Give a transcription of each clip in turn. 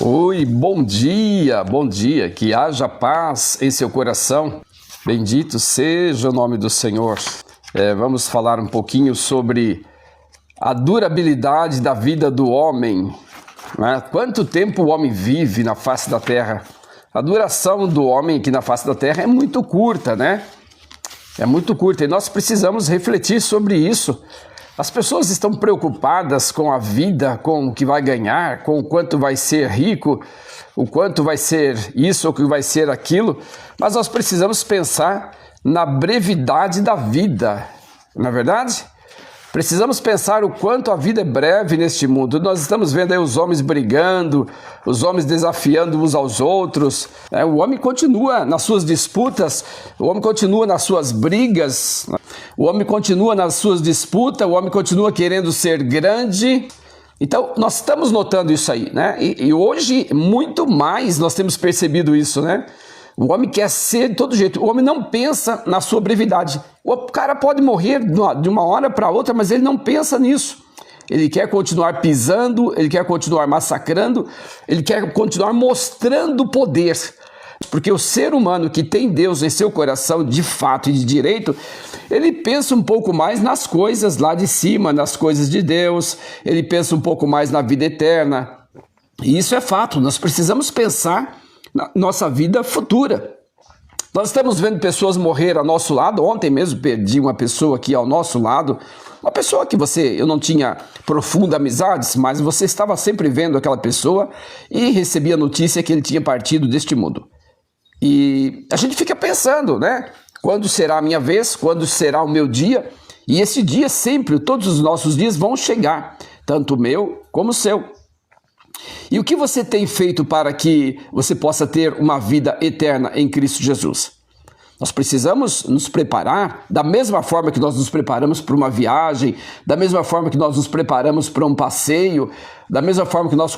Oi, bom dia, que haja paz em seu coração, bendito seja o nome do Senhor. Vamos falar um pouquinho sobre a durabilidade da vida do homem, né? Quanto tempo o homem vive na face da terra? A duração do homem aqui na face da terra é muito curta, né? É muito curta e nós precisamos refletir sobre isso. As pessoas estão preocupadas com a vida, com o que vai ganhar, com o quanto vai ser rico, o quanto vai ser isso, o que vai ser aquilo, mas nós precisamos pensar na brevidade da vida, não é verdade? Precisamos pensar o quanto a vida é breve neste mundo. Nós estamos vendo aí os homens brigando, os homens desafiando uns aos outros. O homem continua nas suas disputas, o homem continua nas suas brigas, o homem continua nas suas disputas, o homem continua querendo ser grande. Então, nós estamos notando isso aí, né? E hoje, muito mais, nós temos percebido isso, né? O homem quer ser de todo jeito. O homem não pensa na sua brevidade. O cara pode morrer de uma hora para outra, mas ele não pensa nisso. Ele quer continuar pisando, ele quer continuar massacrando, ele quer continuar mostrando poder. Porque o ser humano que tem Deus em seu coração, de fato e de direito, ele pensa um pouco mais nas coisas lá de cima, nas coisas de Deus, ele pensa um pouco mais na vida eterna. E isso é fato, nós precisamos pensar na nossa vida futura. Nós estamos vendo pessoas morrer ao nosso lado. Ontem mesmo perdi uma pessoa aqui ao nosso lado, uma pessoa que eu não tinha profunda amizades, mas você estava sempre vendo aquela pessoa e recebia a notícia que ele tinha partido deste mundo. E a gente fica pensando, né? Quando será a minha vez? Quando será o meu dia? E esse dia sempre, todos os nossos dias vão chegar, tanto o meu como o seu. E o que você tem feito para que você possa ter uma vida eterna em Cristo Jesus? Nós precisamos nos preparar da mesma forma que nós nos preparamos para uma viagem, da mesma forma que nós nos preparamos para um passeio, da mesma forma que nós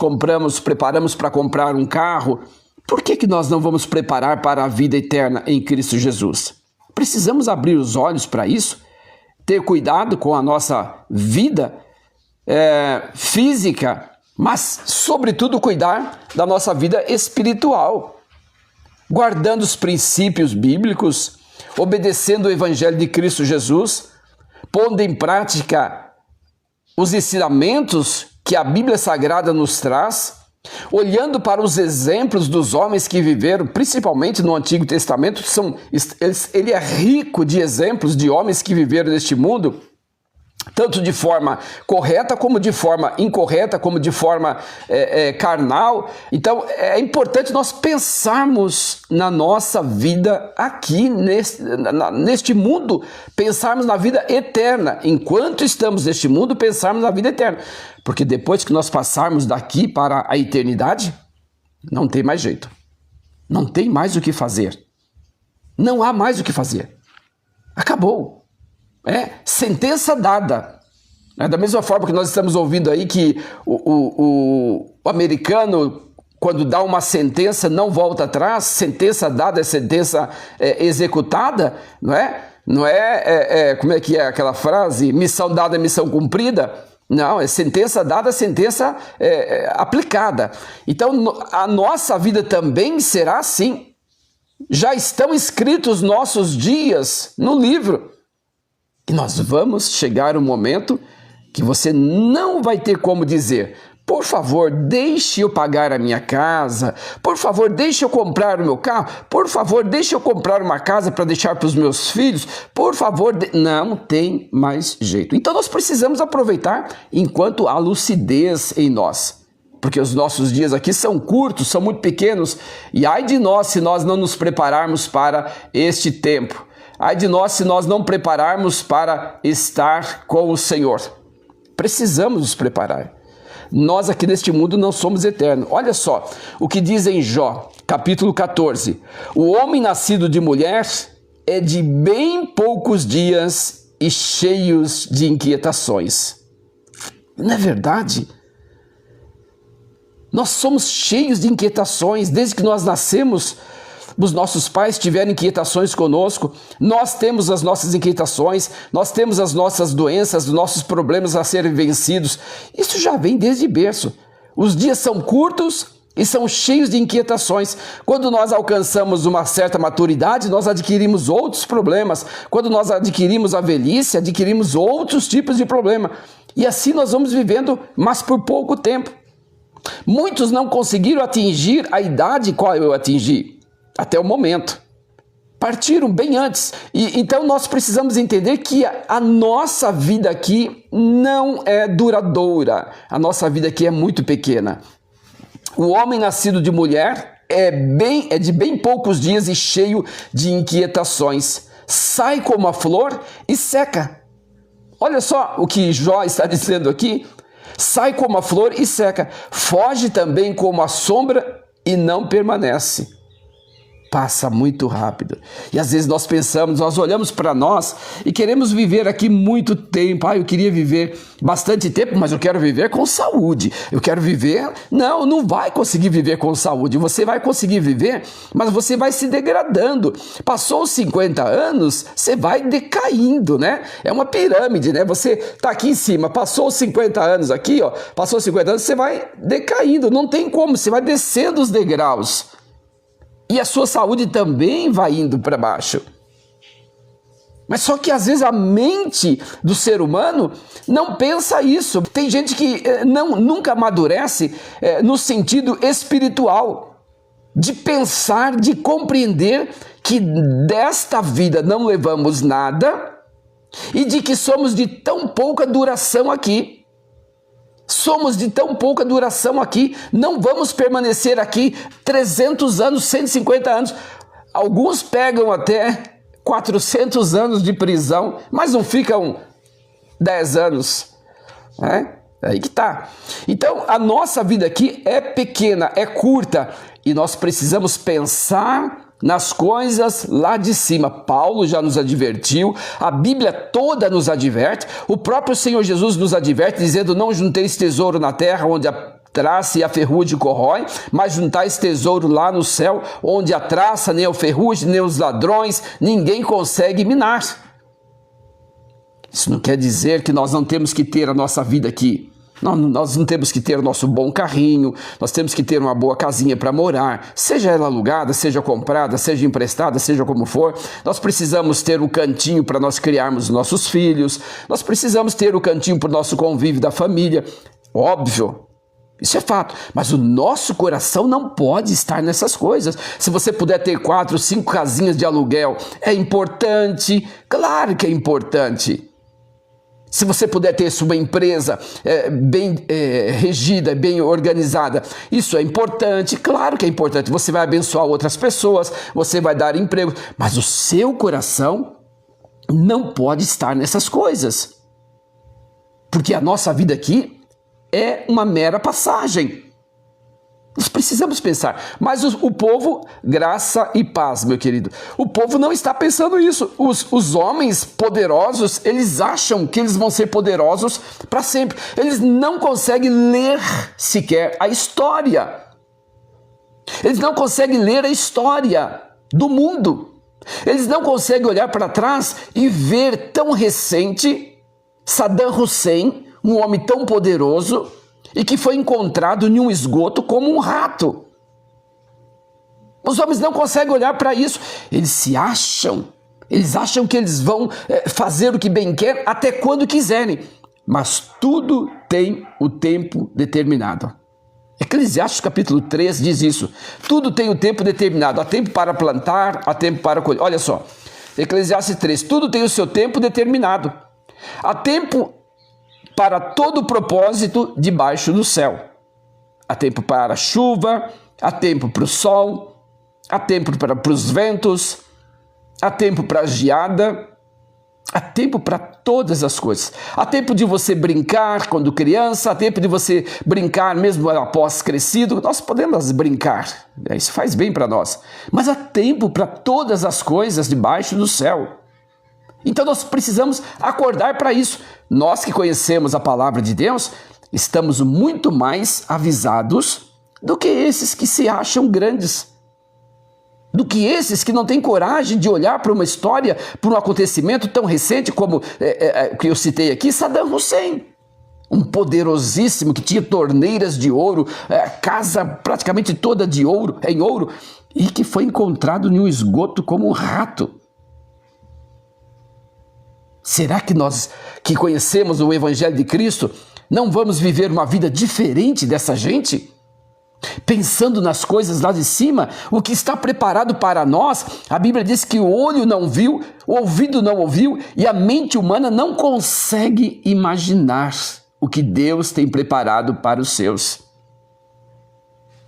preparamos para comprar um carro. Por que nós não vamos preparar para a vida eterna em Cristo Jesus? Precisamos abrir os olhos para isso, ter cuidado com a nossa vida física, mas, sobretudo, cuidar da nossa vida espiritual, guardando os princípios bíblicos, obedecendo o Evangelho de Cristo Jesus, pondo em prática os ensinamentos que a Bíblia Sagrada nos traz, olhando para os exemplos dos homens que viveram, principalmente no Antigo Testamento, ele é rico de exemplos de homens que viveram neste mundo, tanto de forma correta, como de forma incorreta, como de forma carnal. Então, é importante nós pensarmos na nossa vida aqui, neste mundo, pensarmos na vida eterna. Enquanto estamos neste mundo, pensarmos na vida eterna. Porque depois que nós passarmos daqui para a eternidade, não tem mais jeito. Não tem mais o que fazer. Não há mais o que fazer. Acabou. Sentença dada. Da mesma forma que nós estamos ouvindo aí que o americano, quando dá uma sentença, não volta atrás. Sentença dada é sentença executada, não é? Não é, como é que é aquela frase? Missão dada é missão cumprida. Não, é sentença dada, sentença aplicada. Então, a nossa vida também será assim. Já estão escritos nossos dias no livro. E nós vamos chegar um momento que você não vai ter como dizer: por favor, deixe eu pagar a minha casa, por favor, deixe eu comprar o meu carro, por favor, deixe eu comprar uma casa para deixar para os meus filhos, por favor. Não tem mais jeito. Então nós precisamos aproveitar enquanto há lucidez em nós, porque os nossos dias aqui são curtos, são muito pequenos, e ai de nós se nós não nos prepararmos para este tempo. Ai de nós se nós não prepararmos para estar com o Senhor. Precisamos nos preparar. Nós aqui neste mundo não somos eternos. Olha só o que diz em Jó, capítulo 14. O homem nascido de mulher é de bem poucos dias e cheios de inquietações. Não é verdade? Nós somos cheios de inquietações desde que nós nascemos. Os nossos pais tiveram inquietações conosco, nós temos as nossas inquietações, nós temos as nossas doenças, os nossos problemas a serem vencidos. Isso já vem desde berço. Os dias são curtos e são cheios de inquietações. Quando nós alcançamos uma certa maturidade, nós adquirimos outros problemas. Quando nós adquirimos a velhice, adquirimos outros tipos de problema. E assim nós vamos vivendo, mas por pouco tempo. Muitos não conseguiram atingir a idade qual eu atingi, até o momento. Partiram bem antes. Então nós precisamos entender que a nossa vida aqui não é duradoura. A nossa vida aqui é muito pequena. O homem nascido de mulher é de bem poucos dias e cheio de inquietações. Sai como a flor e seca. Olha só o que Jó está dizendo aqui. Sai como a flor e seca. Foge também como a sombra e não permanece. Passa muito rápido. E às vezes nós pensamos, nós olhamos para nós e queremos viver aqui muito tempo. Eu queria viver bastante tempo, mas eu quero viver com saúde. Eu quero viver... Não vai conseguir viver com saúde. Você vai conseguir viver, mas você vai se degradando. Passou os 50 anos, você vai decaindo, né? É uma pirâmide, né? Você está aqui em cima, passou os 50 anos aqui, ó, passou os 50 anos, você vai decaindo. Não tem como, você vai descendo os degraus. E a sua saúde também vai indo para baixo. Mas só que às vezes a mente do ser humano não pensa isso. Tem gente que nunca amadurece no sentido espiritual. De pensar, de compreender que desta vida não levamos nada e de que somos de tão pouca duração aqui. Somos de tão pouca duração aqui, não vamos permanecer aqui 300 anos, 150 anos. Alguns pegam até 400 anos de prisão, mas não ficam 10 anos. É aí que tá. Então, a nossa vida aqui é pequena, é curta, e nós precisamos pensar nas coisas lá de cima. Paulo já nos advertiu, a Bíblia toda nos adverte, o próprio Senhor Jesus nos adverte, dizendo: não junteis tesouro na terra, onde a traça e a ferrugem corrói, mas juntais tesouro lá no céu, onde a traça, nem a ferrugem, nem os ladrões, ninguém consegue minar. Isso não quer dizer que nós não temos que ter a nossa vida aqui. Nós não temos que ter o nosso bom carrinho, nós temos que ter uma boa casinha para morar, seja ela alugada, seja comprada, seja emprestada, seja como for. Nós precisamos ter um cantinho para nós criarmos nossos filhos, nós precisamos ter o cantinho para o nosso convívio da família, óbvio. Isso é fato, mas o nosso coração não pode estar nessas coisas. Se você puder ter 4, 5 casinhas de aluguel, é importante, claro que é importante. Se você puder ter sua empresa bem regida, bem organizada, isso é importante, claro que é importante. Você vai abençoar outras pessoas, você vai dar emprego, mas o seu coração não pode estar nessas coisas. Porque a nossa vida aqui é uma mera passagem. Nós precisamos pensar, mas o povo, graça e paz, meu querido, o povo não está pensando isso. Os homens poderosos, eles acham que eles vão ser poderosos para sempre. Eles não conseguem ler sequer a história. Eles não conseguem ler a história do mundo. Eles não conseguem olhar para trás e ver tão recente Saddam Hussein, um homem tão poderoso, e que foi encontrado em um esgoto como um rato. Os homens não conseguem olhar para isso. Eles acham que eles vão fazer o que bem querem até quando quiserem. Mas tudo tem o tempo determinado. Eclesiastes capítulo 3 diz isso. Tudo tem o tempo determinado. Há tempo para plantar, há tempo para colher. Olha só, Eclesiastes 3, tudo tem o seu tempo determinado. Há tempo para todo propósito debaixo do céu. Há tempo para a chuva, há tempo para o sol, há tempo para os ventos, há tempo para a geada, há tempo para todas as coisas. Há tempo de você brincar quando criança, há tempo de você brincar mesmo após crescido. Nós podemos brincar, isso faz bem para nós. Mas há tempo para todas as coisas debaixo do céu. Então nós precisamos acordar para isso. Nós que conhecemos a palavra de Deus, estamos muito mais avisados do que esses que se acham grandes. Do que esses que não têm coragem de olhar para uma história, para um acontecimento tão recente como que eu citei aqui, Saddam Hussein. um poderosíssimo que tinha torneiras de ouro, casa praticamente toda de ouro, em ouro, e que foi encontrado em um esgoto como um rato. Será que nós que conhecemos o Evangelho de Cristo não vamos viver uma vida diferente dessa gente? Pensando nas coisas lá de cima, o que está preparado para nós, a Bíblia diz que o olho não viu, o ouvido não ouviu e a mente humana não consegue imaginar o que Deus tem preparado para os seus.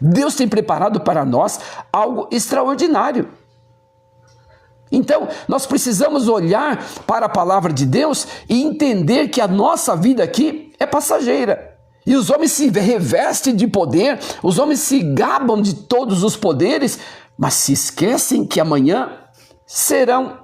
Deus tem preparado para nós algo extraordinário. Então, nós precisamos olhar para a palavra de Deus e entender que a nossa vida aqui é passageira. E os homens se revestem de poder, os homens se gabam de todos os poderes, mas se esquecem que amanhã serão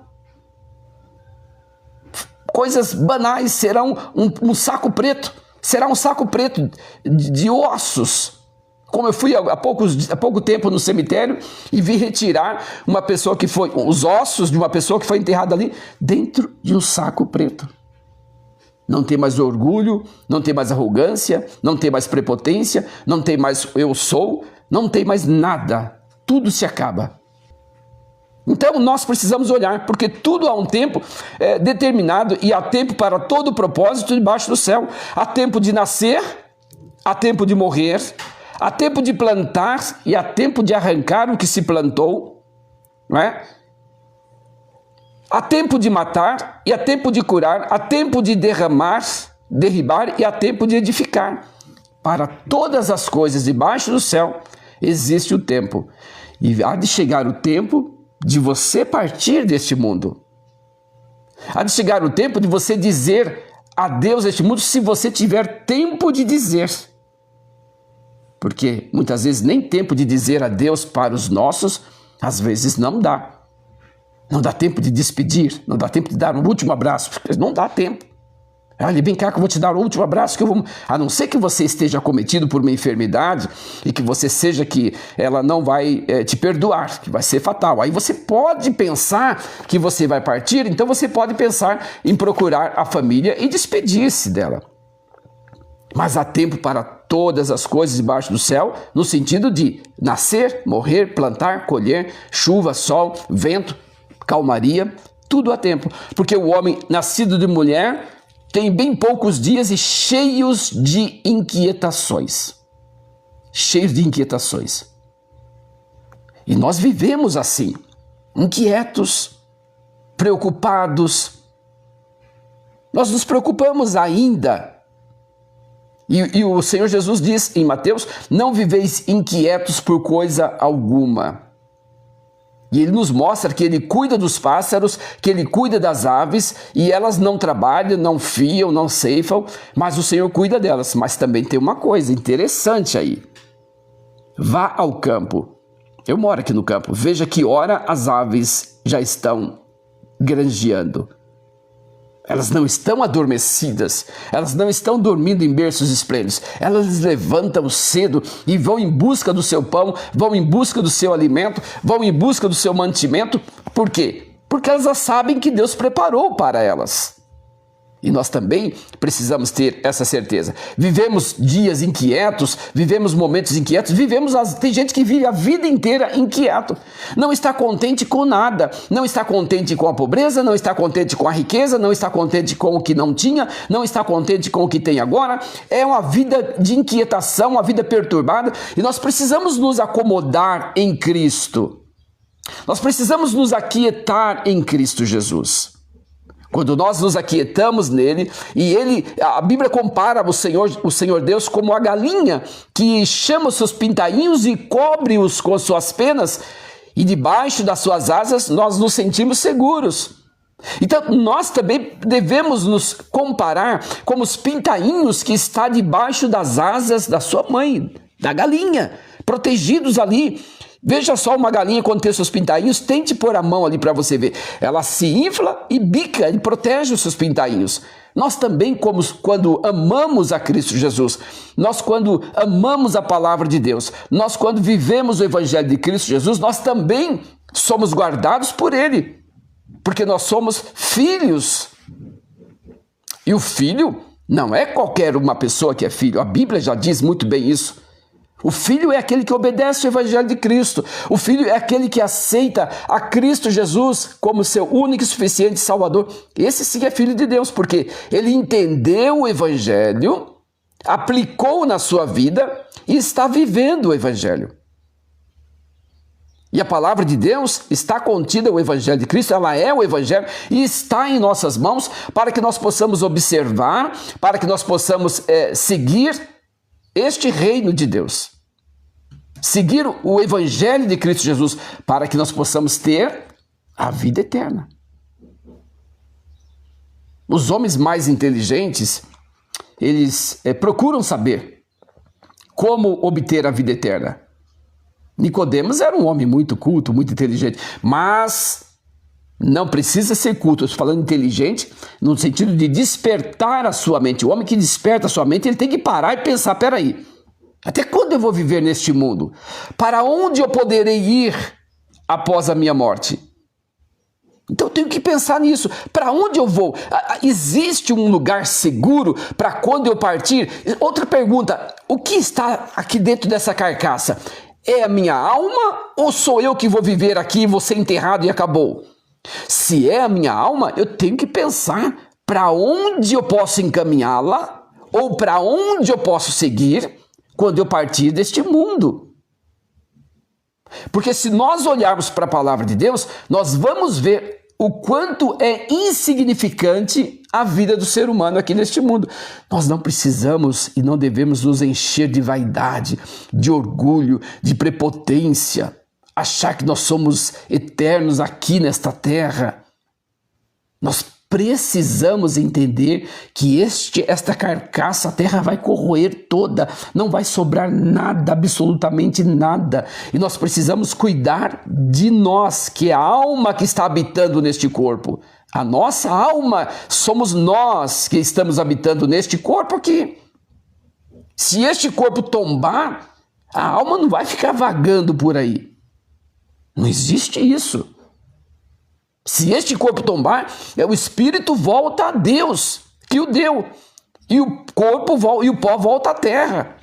coisas banais, serão um saco preto, será um saco preto de ossos. Como eu fui há pouco tempo no cemitério e vi retirar uma pessoa que foi, os ossos de uma pessoa que foi enterrada ali dentro de um saco preto. Não tem mais orgulho, não tem mais arrogância, não tem mais prepotência, não tem mais eu sou, não tem mais nada. Tudo se acaba. Então nós precisamos olhar, porque tudo há um tempo determinado e há tempo para todo propósito debaixo do céu. Há tempo de nascer, há tempo de morrer, há tempo de plantar e há tempo de arrancar o que se plantou, não é? Há tempo de matar e há tempo de curar, há tempo de derramar, derribar e há tempo de edificar. Para todas as coisas debaixo do céu existe o tempo. E há de chegar o tempo de você partir deste mundo. Há de chegar o tempo de você dizer adeus a este mundo se você tiver tempo de dizer. Porque muitas vezes nem tempo de dizer adeus para os nossos, às vezes não dá. Não dá tempo de despedir, não dá tempo de dar um último abraço, não dá tempo. Olha, vem cá que eu vou te dar o último abraço, a não ser que você esteja acometido por uma enfermidade e que você seja que ela não vai te perdoar, que vai ser fatal. Aí você pode pensar que você vai partir, então você pode pensar em procurar a família e despedir-se dela. Mas há tempo para todas as coisas debaixo do céu, no sentido de nascer, morrer, plantar, colher, chuva, sol, vento, calmaria, tudo há tempo. Porque o homem nascido de mulher tem bem poucos dias e cheios de inquietações. Cheios de inquietações. E nós vivemos assim, inquietos, preocupados. Nós nos preocupamos ainda. E o Senhor Jesus diz em Mateus, não viveis inquietos por coisa alguma. E Ele nos mostra que Ele cuida dos pássaros, que Ele cuida das aves, e elas não trabalham, não fiam, não ceifam, mas o Senhor cuida delas. Mas também tem uma coisa interessante aí. Vá ao campo. Eu moro aqui no campo. Veja que hora as aves já estão granjeando. Elas não estão adormecidas, elas não estão dormindo em berços esplêndidos, elas levantam cedo e vão em busca do seu pão, vão em busca do seu alimento, vão em busca do seu mantimento. Por quê? Porque elas já sabem que Deus preparou para elas. E nós também precisamos ter essa certeza. Vivemos dias inquietos, vivemos momentos inquietos, tem gente que vive a vida inteira inquieto. Não está contente com nada, não está contente com a pobreza, não está contente com a riqueza, não está contente com o que não tinha, não está contente com o que tem agora. É uma vida de inquietação, uma vida perturbada, e nós precisamos nos acomodar em Cristo. Nós precisamos nos aquietar em Cristo Jesus. Quando nós nos aquietamos nele, e a Bíblia compara o Senhor Deus como a galinha que chama os seus pintainhos e cobre-os com suas penas, e debaixo das suas asas nós nos sentimos seguros. Então nós também devemos nos comparar como os pintainhos que está debaixo das asas da sua mãe, da galinha, protegidos ali. Veja só uma galinha quando tem seus pintainhos, tente pôr a mão ali para você ver. Ela se infla e bica e protege os seus pintainhos. Nós também, quando amamos a Cristo Jesus, nós quando amamos a palavra de Deus, nós quando vivemos o Evangelho de Cristo Jesus, nós também somos guardados por Ele, porque nós somos filhos. E o filho Não é qualquer uma pessoa que é filho. A Bíblia já diz muito bem isso. O filho é aquele que obedece o Evangelho de Cristo. O filho é aquele que aceita a Cristo Jesus como seu único e suficiente Salvador. Esse sim é filho de Deus, porque ele entendeu o Evangelho, aplicou na sua vida e está vivendo o Evangelho. E a palavra de Deus está contida no Evangelho de Cristo, ela é o Evangelho e está em nossas mãos para que nós possamos observar, para que nós possamos seguir este reino de Deus. Seguir o Evangelho de Cristo Jesus para que nós possamos ter a vida eterna. Os homens mais inteligentes, eles procuram saber como obter a vida eterna. Nicodemos era um homem muito culto, muito inteligente, mas não precisa ser culto. Eu estou falando inteligente no sentido de despertar a sua mente. O homem que desperta a sua mente, ele tem que parar e pensar, peraí, até quando eu vou viver neste mundo? Para onde eu poderei ir após a minha morte? Então eu tenho que pensar nisso. Para onde eu vou? Existe um lugar seguro para quando eu partir? Outra pergunta, o que está aqui dentro dessa carcaça? É a minha alma ou sou eu que vou viver aqui e vou ser enterrado e acabou? Se é a minha alma, eu tenho que pensar para onde eu posso encaminhá-la ou para onde eu posso seguir quando eu partir deste mundo. Porque se nós olharmos para a palavra de Deus, nós vamos ver o quanto é insignificante a vida do ser humano aqui neste mundo. Nós não precisamos e não devemos nos encher de vaidade, de orgulho, de prepotência, achar que nós somos eternos aqui nesta terra. Nós precisamos entender que esta carcaça, a terra vai corroer toda, não vai sobrar nada, absolutamente nada. E nós precisamos cuidar de nós, que é a alma que está habitando neste corpo. A nossa alma somos nós que estamos habitando neste corpo aqui. Se este corpo tombar, a alma não vai ficar vagando por aí. Não existe isso. Se este corpo tombar, o espírito volta a Deus, que o deu, e o corpo e o pó volta à terra.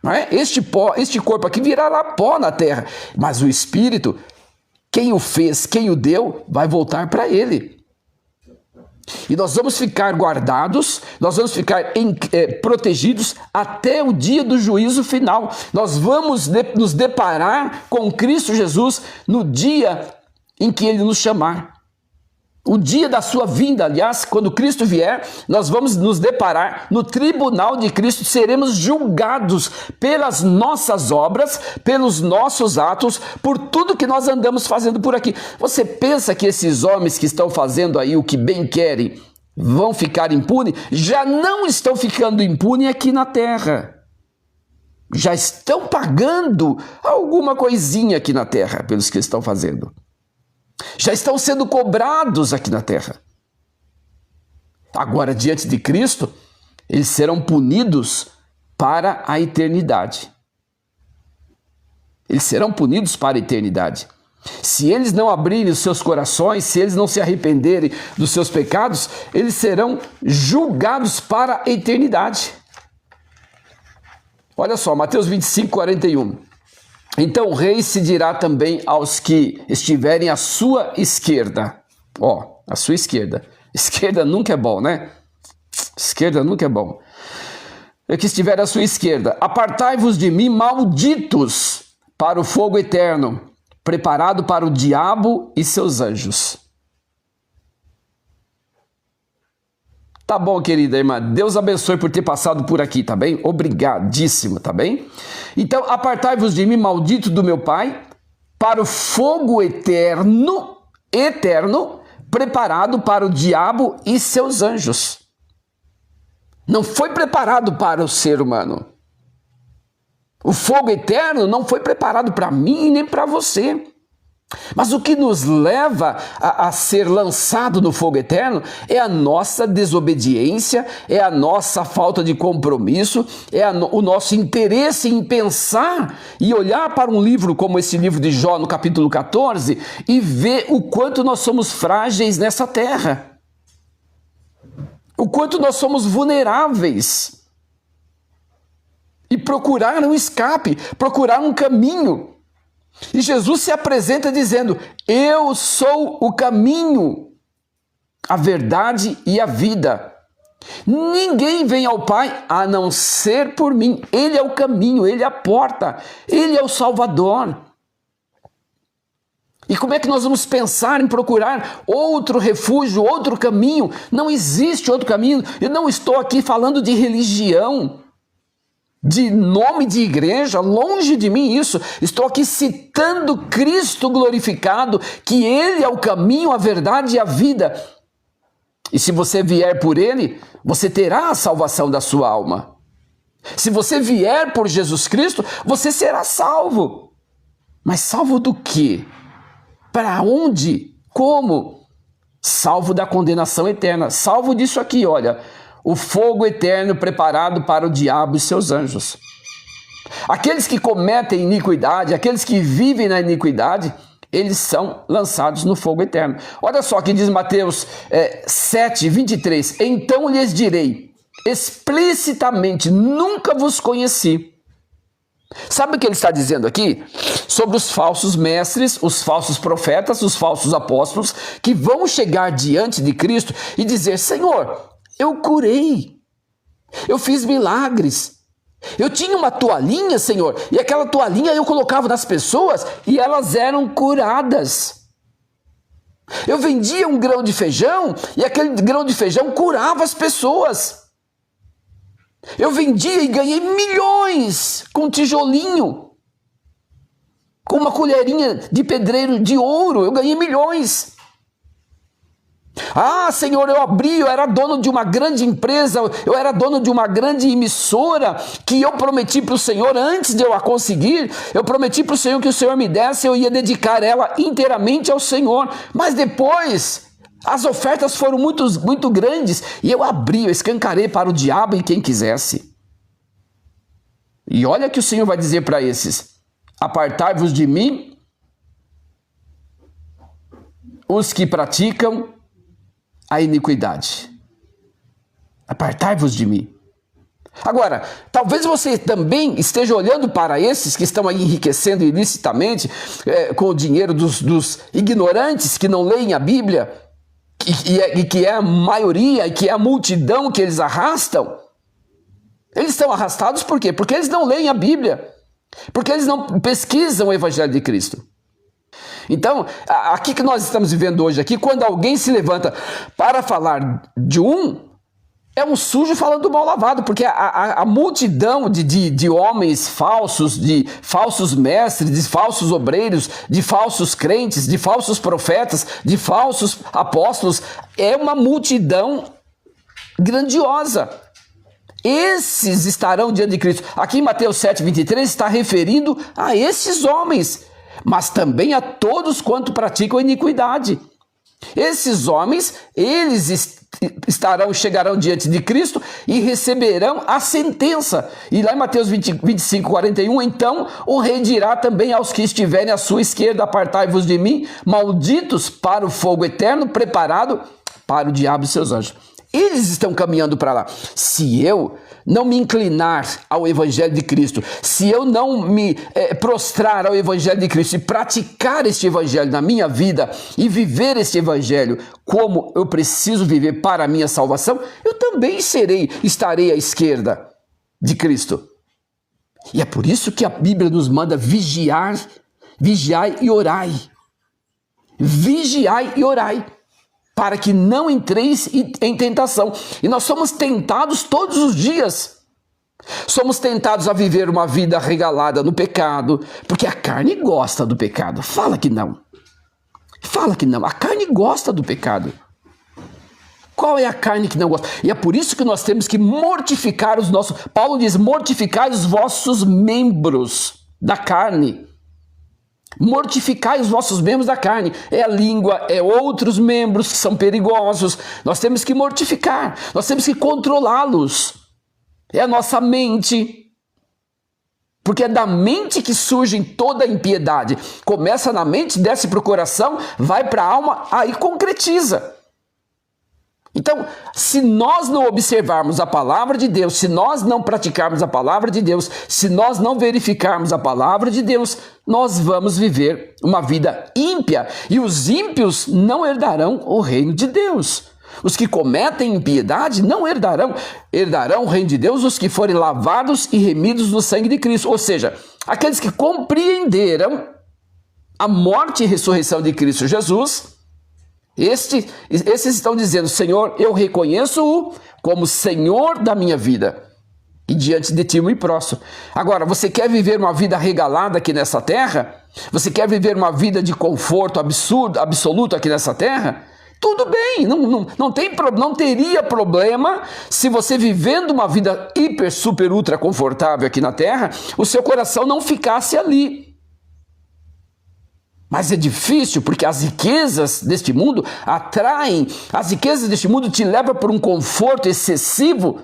Não é? Este corpo aqui virará pó na terra, mas o espírito, quem o fez, quem o deu, vai voltar para ele. E nós vamos ficar guardados, nós vamos ficar protegidos até o dia do juízo final. Nós vamos nos deparar com Cristo Jesus no dia em que ele nos chamar. O dia da sua vinda, aliás, quando Cristo vier, nós vamos nos deparar no tribunal de Cristo, seremos julgados pelas nossas obras, pelos nossos atos, por tudo que nós andamos fazendo por aqui. Você pensa que esses homens que estão fazendo aí o que bem querem vão ficar impunes? Já não estão ficando impunes aqui na terra. Já estão pagando alguma coisinha aqui na terra pelos que estão fazendo. Já estão sendo cobrados aqui na terra. Agora, diante de Cristo, eles serão punidos para a eternidade. Eles serão punidos para a eternidade. Se eles não abrirem os seus corações, se eles não se arrependerem dos seus pecados, eles serão julgados para a eternidade. Olha só, Mateus 25, 41. Então o rei se dirá também aos que estiverem à sua esquerda. À sua esquerda. Esquerda nunca é bom, né? Esquerda nunca é bom. É que estiver à sua esquerda. Apartai-vos de mim, malditos, para o fogo eterno, preparado para o diabo e seus anjos. Tá bom, querida irmã, Deus abençoe por ter passado por aqui, tá bem? Obrigadíssimo, tá bem? Então, apartai-vos de mim, maldito do meu Pai, para o fogo eterno, preparado para o diabo e seus anjos. Não foi preparado para o ser humano. O fogo eterno não foi preparado para mim nem para você. Mas o que nos leva a ser lançado no fogo eterno é a nossa desobediência, é a nossa falta de compromisso, o nosso interesse em pensar e olhar para um livro como esse livro de Jó, no capítulo 14, e ver o quanto nós somos frágeis nessa terra. o quanto nós somos vulneráveis. E procurar um escape, procurar um caminho. E Jesus se apresenta dizendo: eu sou o caminho, a verdade e a vida. Ninguém vem ao Pai a não ser por mim. Ele é o caminho, Ele é a porta, Ele é o Salvador. E como é que nós vamos pensar em procurar outro refúgio, outro caminho? Não existe outro caminho. Eu não estou aqui falando de religião, de nome de igreja, longe de mim isso. Estou aqui citando Cristo glorificado, que Ele é o caminho, a verdade e a vida. E se você vier por Ele, você terá a salvação da sua alma. Se você vier por Jesus Cristo, você será salvo. Mas salvo do quê? Para onde? Como? Salvo da condenação eterna. Salvo disso aqui, olha. O fogo eterno preparado para o diabo e seus anjos. Aqueles que cometem iniquidade, aqueles que vivem na iniquidade, eles são lançados no fogo eterno. Olha só o que diz Mateus 7, 23. Então lhes direi explicitamente, nunca vos conheci. Sabe o que ele está dizendo aqui? Sobre os falsos mestres, os falsos profetas, os falsos apóstolos, que vão chegar diante de Cristo e dizer: Senhor, eu curei, eu fiz milagres. Eu tinha uma toalhinha, Senhor, e aquela toalhinha eu colocava nas pessoas e elas eram curadas. Eu vendia um grão de feijão e aquele grão de feijão curava as pessoas. Eu vendia e ganhei milhões com um tijolinho, com uma colherinha de pedreiro de ouro, eu ganhei milhões. Ah, Senhor, eu era dono de uma grande empresa, eu era dono de uma grande emissora, que eu prometi para o Senhor, antes de eu a conseguir, eu prometi para o Senhor que o Senhor me desse, eu ia dedicar ela inteiramente ao Senhor, mas depois as ofertas foram muito grandes, e eu escancarei para o diabo e quem quisesse. E olha que o Senhor vai dizer para esses: apartai-vos de mim, os que praticam a iniquidade. Apartai-vos de mim. Agora, talvez você também esteja olhando para esses que estão aí enriquecendo ilicitamente com o dinheiro dos ignorantes que não leem a Bíblia, e que é a maioria, e que é a multidão que eles arrastam. Eles estão arrastados por quê? Porque eles não leem a Bíblia, porque eles não pesquisam o Evangelho de Cristo. Então, aqui que nós estamos vivendo hoje, aqui, quando alguém se levanta para falar de é um sujo falando mal lavado, porque a multidão de homens falsos, de falsos mestres, de falsos obreiros, de falsos crentes, de falsos profetas, de falsos apóstolos, é uma multidão grandiosa. Esses estarão diante de Cristo. Aqui em Mateus 7, 23 está referindo a esses homens, mas também a todos quanto praticam iniquidade. Esses homens, eles chegarão diante de Cristo e receberão a sentença. E lá em Mateus 25, 41, então o rei dirá também aos que estiverem à sua esquerda: apartai-vos de mim, malditos, para o fogo eterno preparado para o diabo e seus anjos. Eles estão caminhando para lá. Se eu não me inclinar ao Evangelho de Cristo, se eu não me prostrar ao Evangelho de Cristo e praticar este Evangelho na minha vida e viver este Evangelho como eu preciso viver para a minha salvação, eu também estarei à esquerda de Cristo. E é por isso que a Bíblia nos manda vigiai e orai. Vigiai e orai, para que não entreis em tentação. E nós somos tentados todos os dias. Somos tentados a viver uma vida regalada no pecado, porque a carne gosta do pecado. Fala que não. Fala que não. A carne gosta do pecado. Qual é a carne que não gosta? E é por isso que nós temos que mortificar os nossos... Paulo diz: mortificai os vossos membros da carne. Mortificai os vossos membros da carne. É a língua, é outros membros que são perigosos. Nós temos que mortificar, nós temos que controlá-los. É a nossa mente, porque é da mente que surge toda a impiedade. Começa na mente, desce para o coração, vai para a alma, aí concretiza. Então, se nós não observarmos a palavra de Deus, se nós não praticarmos a palavra de Deus, se nós não verificarmos a palavra de Deus, nós vamos viver uma vida ímpia. E os ímpios não herdarão o reino de Deus. Os que cometem impiedade não herdarão o reino de Deus, os que forem lavados e remidos no sangue de Cristo. Ou seja, aqueles que compreenderam a morte e ressurreição de Cristo Jesus, esses estão dizendo: Senhor, eu reconheço-o como Senhor da minha vida e diante de ti me prostro. Agora, você quer viver uma vida regalada aqui nessa terra? Você quer viver uma vida de conforto absoluto aqui nessa terra? Tudo bem, não teria problema se você, vivendo uma vida hiper, super, ultra confortável aqui na terra, o seu coração não ficasse ali. Mas é difícil, porque as riquezas deste mundo atraem, as riquezas deste mundo te levam para um conforto excessivo,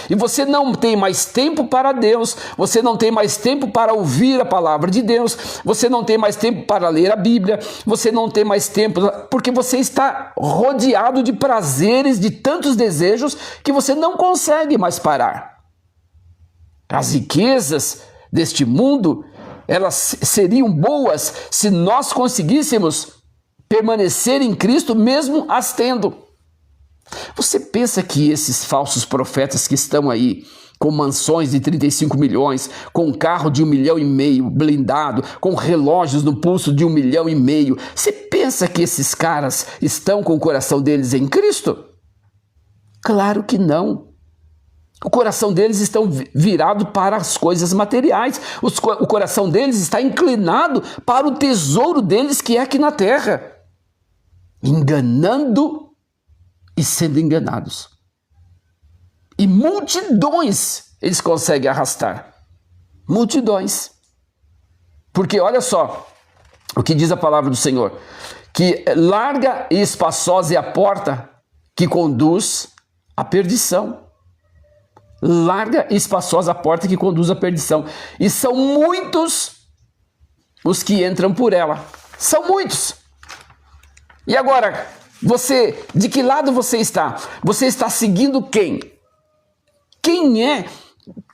e você não tem mais tempo para Deus, você não tem mais tempo para ouvir a palavra de Deus, você não tem mais tempo para ler a Bíblia, você não tem mais tempo, porque você está rodeado de prazeres, de tantos desejos, que você não consegue mais parar. As riquezas deste mundo, elas seriam boas se nós conseguíssemos permanecer em Cristo mesmo as tendo. Você pensa que esses falsos profetas que estão aí com mansões de 35 milhões, com um carro de 1,5 milhão blindado, com relógios no pulso de 1,5 milhão, você pensa que esses caras estão com o coração deles em Cristo? Claro que não. O coração deles está virado para as coisas materiais. O coração deles está inclinado para o tesouro deles que é aqui na terra, enganando e sendo enganados. E multidões eles conseguem arrastar. Multidões. Porque olha só o que diz a palavra do Senhor, que larga e espaçosa é a porta que conduz à perdição. Larga e espaçosa a porta que conduz à perdição. E são muitos os que entram por ela. São muitos. E agora, de que lado você está? Você está seguindo quem?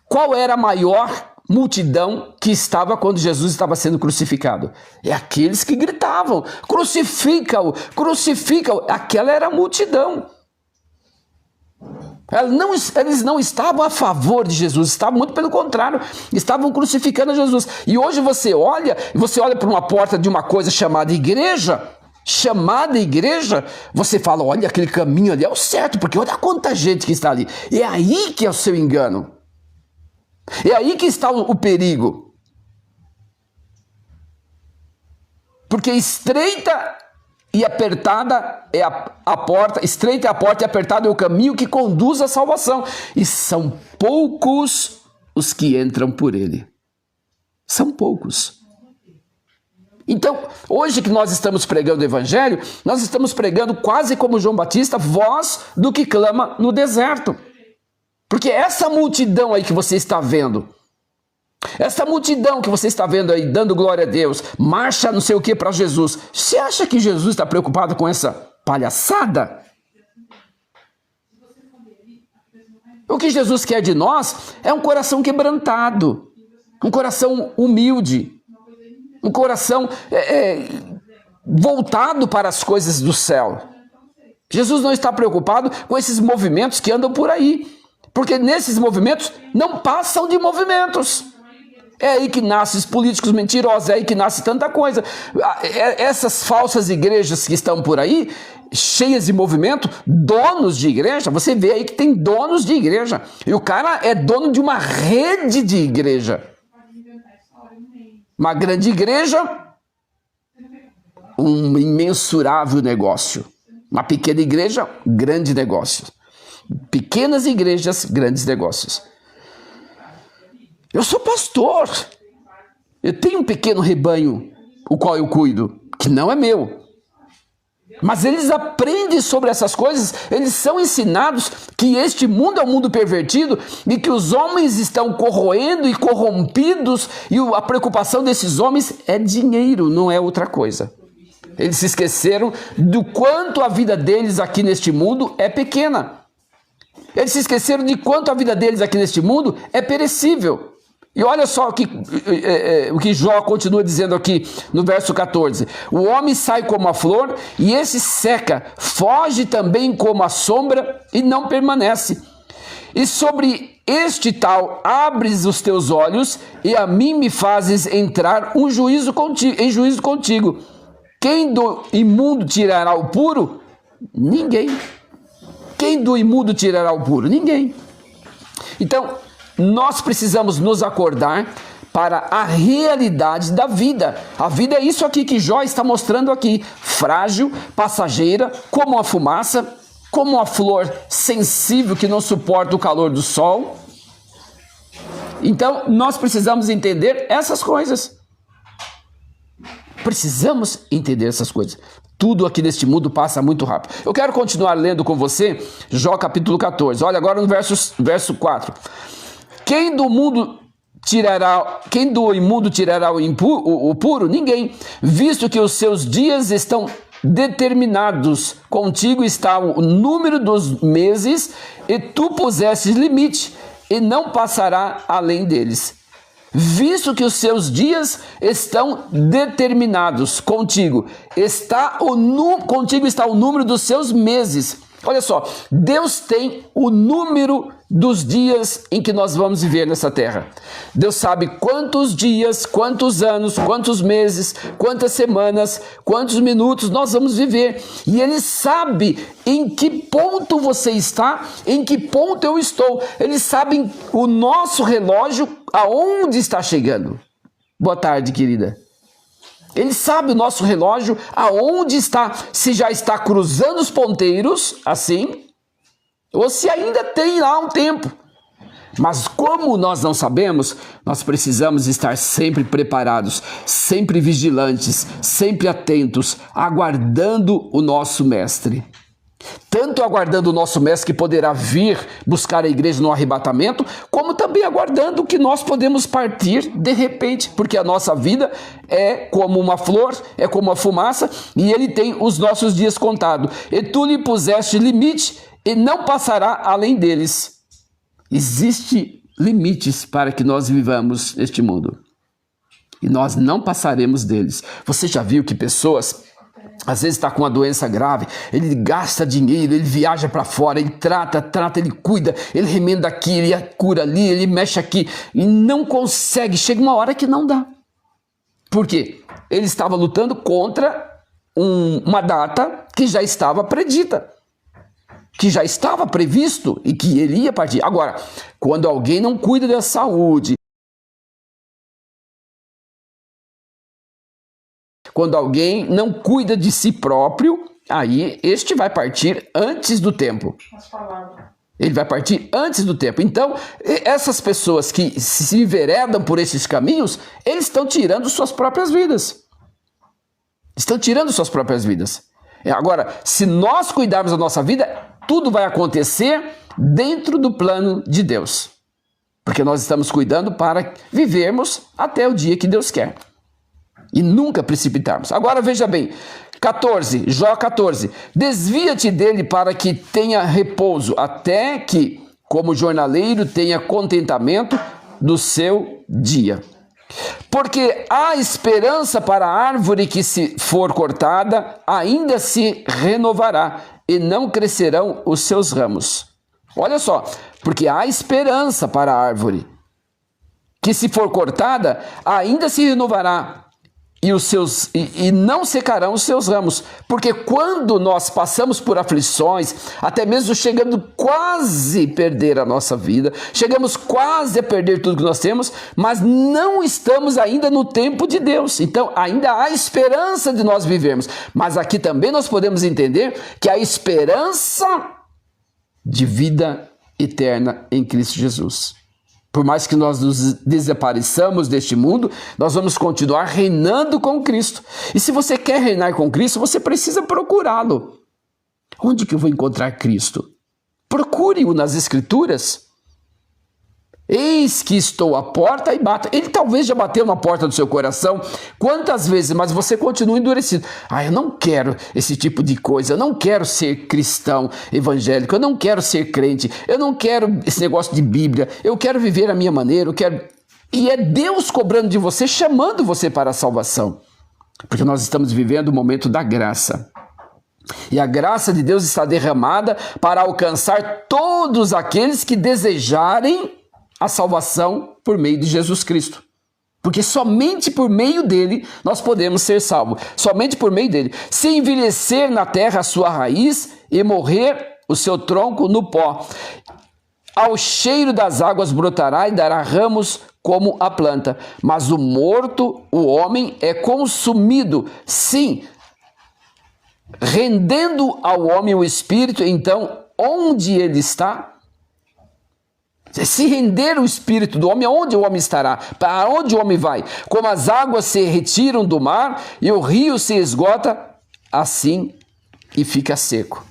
Qual era a maior multidão que estava quando Jesus estava sendo crucificado? É aqueles que gritavam: crucifica-o, crucifica-o. Aquela era a multidão. Eles não estavam a favor de Jesus, estavam muito pelo contrário, estavam crucificando Jesus. E hoje você olha para uma porta de uma coisa chamada igreja, você fala: olha, aquele caminho ali é o certo, porque olha quanta gente que está ali. É aí que é o seu engano. É aí que está o perigo. Porque estreita e apertada é a porta, estreita é a porta e apertado é o caminho que conduz à salvação. E são poucos os que entram por ele. São poucos. Então, hoje que nós estamos pregando o Evangelho, nós estamos pregando quase como João Batista, voz do que clama no deserto. Porque essa multidão aí que você está vendo, essa multidão que você está vendo aí, dando glória a Deus, marcha não sei o que para Jesus, você acha que Jesus está preocupado com essa palhaçada? O que Jesus quer de nós é um coração quebrantado, um coração humilde, um coração voltado para as coisas do céu. Jesus não está preocupado com esses movimentos que andam por aí, porque nesses movimentos não passam de movimentos. É aí que nascem os políticos mentirosos, é aí que nasce tanta coisa. Essas falsas igrejas que estão por aí, cheias de movimento, donos de igreja, você vê aí que tem donos de igreja. E o cara é dono de uma rede de igreja. Uma grande igreja, um imensurável negócio. Uma pequena igreja, grande negócio. Pequenas igrejas, grandes negócios. Eu sou pastor. Eu tenho um pequeno rebanho, o qual eu cuido, que não é meu. Mas eles aprendem sobre essas coisas, eles são ensinados que este mundo é um mundo pervertido e que os homens estão corroendo e corrompidos, e a preocupação desses homens é dinheiro, não é outra coisa. Eles se esqueceram do quanto a vida deles aqui neste mundo é pequena. Eles se esqueceram de quanto a vida deles aqui neste mundo é perecível. E olha só o que Jó continua dizendo aqui no verso 14. O homem sai como a flor e esse seca, foge também como a sombra e não permanece. E sobre este tal abres os teus olhos e a mim me fazes entrar em juízo contigo. Quem do imundo tirará o puro? Ninguém. Quem do imundo tirará o puro? Ninguém. Então, nós precisamos nos acordar para a realidade da vida. A vida é isso aqui que Jó está mostrando aqui. Frágil, passageira, como a fumaça, como uma flor sensível que não suporta o calor do sol. Então, nós precisamos entender essas coisas. Precisamos entender essas coisas. Tudo aqui neste mundo passa muito rápido. Eu quero continuar lendo com você Jó capítulo 14. Olha agora no verso 4. Quem do imundo tirará o puro? Ninguém. Visto que os seus dias estão determinados, contigo está o número dos meses, e tu pusestes limite, e não passará além deles. Visto que os seus dias estão determinados, contigo está o número dos seus meses. Olha só, Deus tem o número dos dias em que nós vamos viver nessa terra. Deus sabe quantos dias, quantos anos, quantos meses, quantas semanas, quantos minutos nós vamos viver. E Ele sabe em que ponto você está, em que ponto eu estou. Ele sabe o nosso relógio aonde está chegando. Boa tarde, querida. Ele sabe o nosso relógio aonde está, se já está cruzando os ponteiros, assim, ou se ainda tem lá um tempo. Mas como nós não sabemos, nós precisamos estar sempre preparados, sempre vigilantes, sempre atentos, aguardando o nosso mestre. Tanto aguardando o nosso mestre que poderá vir buscar a igreja no arrebatamento, como também aguardando que nós podemos partir de repente, porque a nossa vida é como uma flor, é como uma fumaça, e ele tem os nossos dias contados. E tu lhe puseste limite, e não passará além deles. Existem limites para que nós vivamos neste mundo, e nós não passaremos deles. Você já viu que pessoas às vezes está com uma doença grave, ele gasta dinheiro, ele viaja para fora, ele trata, ele cuida, ele remenda aqui, ele cura ali, ele mexe aqui e não consegue, chega uma hora que não dá. Por quê? Ele estava lutando contra uma data que já estava predita, que já estava previsto e que ele ia partir. Agora, quando alguém não cuida da saúde, quando alguém não cuida de si próprio, aí este vai partir antes do tempo. Ele vai partir antes do tempo. Então, essas pessoas que se enveredam por esses caminhos, eles estão tirando suas próprias vidas. Estão tirando suas próprias vidas. Agora, se nós cuidarmos da nossa vida, tudo vai acontecer dentro do plano de Deus. Porque nós estamos cuidando para vivermos até o dia que Deus quer. E nunca precipitarmos. Agora veja bem, 14, Jó 14. Desvia-te dele para que tenha repouso, até que, como jornaleiro, tenha contentamento do seu dia. Porque há esperança para a árvore que, se for cortada, ainda se renovará, e não crescerão os seus ramos. Olha só, porque há esperança para a árvore que, se for cortada, ainda se renovará, e não secarão os seus ramos. Porque quando nós passamos por aflições, até mesmo chegando quase a perder a nossa vida, chegamos quase a perder tudo que nós temos, mas não estamos ainda no tempo de Deus. Então ainda há esperança de nós vivermos. Mas aqui também nós podemos entender que há esperança de vida eterna em Cristo Jesus. Por mais que nós nos desapareçamos deste mundo, nós vamos continuar reinando com Cristo. E se você quer reinar com Cristo, você precisa procurá-lo. Onde que eu vou encontrar Cristo? Procure-o nas Escrituras. Eis que estou à porta e bato. Ele talvez já bateu na porta do seu coração quantas vezes, mas você continua endurecido. Eu não quero esse tipo de coisa, eu não quero ser cristão evangélico, eu não quero ser crente, eu não quero esse negócio de Bíblia, eu quero viver a minha maneira, eu quero... E é Deus cobrando de você, chamando você para a salvação. Porque nós estamos vivendo o momento da graça. E a graça de Deus está derramada para alcançar todos aqueles que desejarem a salvação por meio de Jesus Cristo. Porque somente por meio dele nós podemos ser salvos. Somente por meio dele. Se envelhecer na terra a sua raiz e morrer o seu tronco no pó, ao cheiro das águas brotará e dará ramos como a planta. Mas o morto, o homem, é consumido, sim, rendendo ao homem o espírito. Então, onde ele está? Se render o espírito do homem, aonde o homem estará? Para onde o homem vai? Como as águas se retiram do mar e o rio se esgota, assim e fica seco.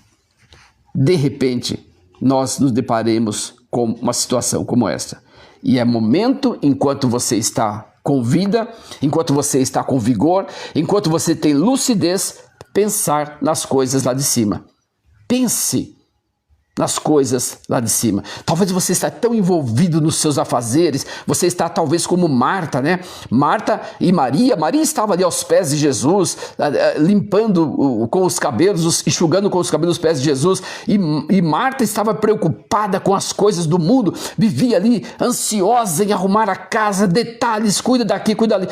De repente, nós nos deparemos com uma situação como esta. E é momento, enquanto você está com vida, enquanto você está com vigor, enquanto você tem lucidez, pensar nas coisas lá de cima. Pense nas coisas lá de cima. Talvez você está tão envolvido nos seus afazeres, você está talvez como Marta, né? Marta e Maria. Maria estava ali aos pés de Jesus, limpando com os cabelos, enxugando com os cabelos os pés de Jesus, e Marta estava preocupada com as coisas do mundo, vivia ali ansiosa em arrumar a casa, detalhes, cuida daqui, cuida ali.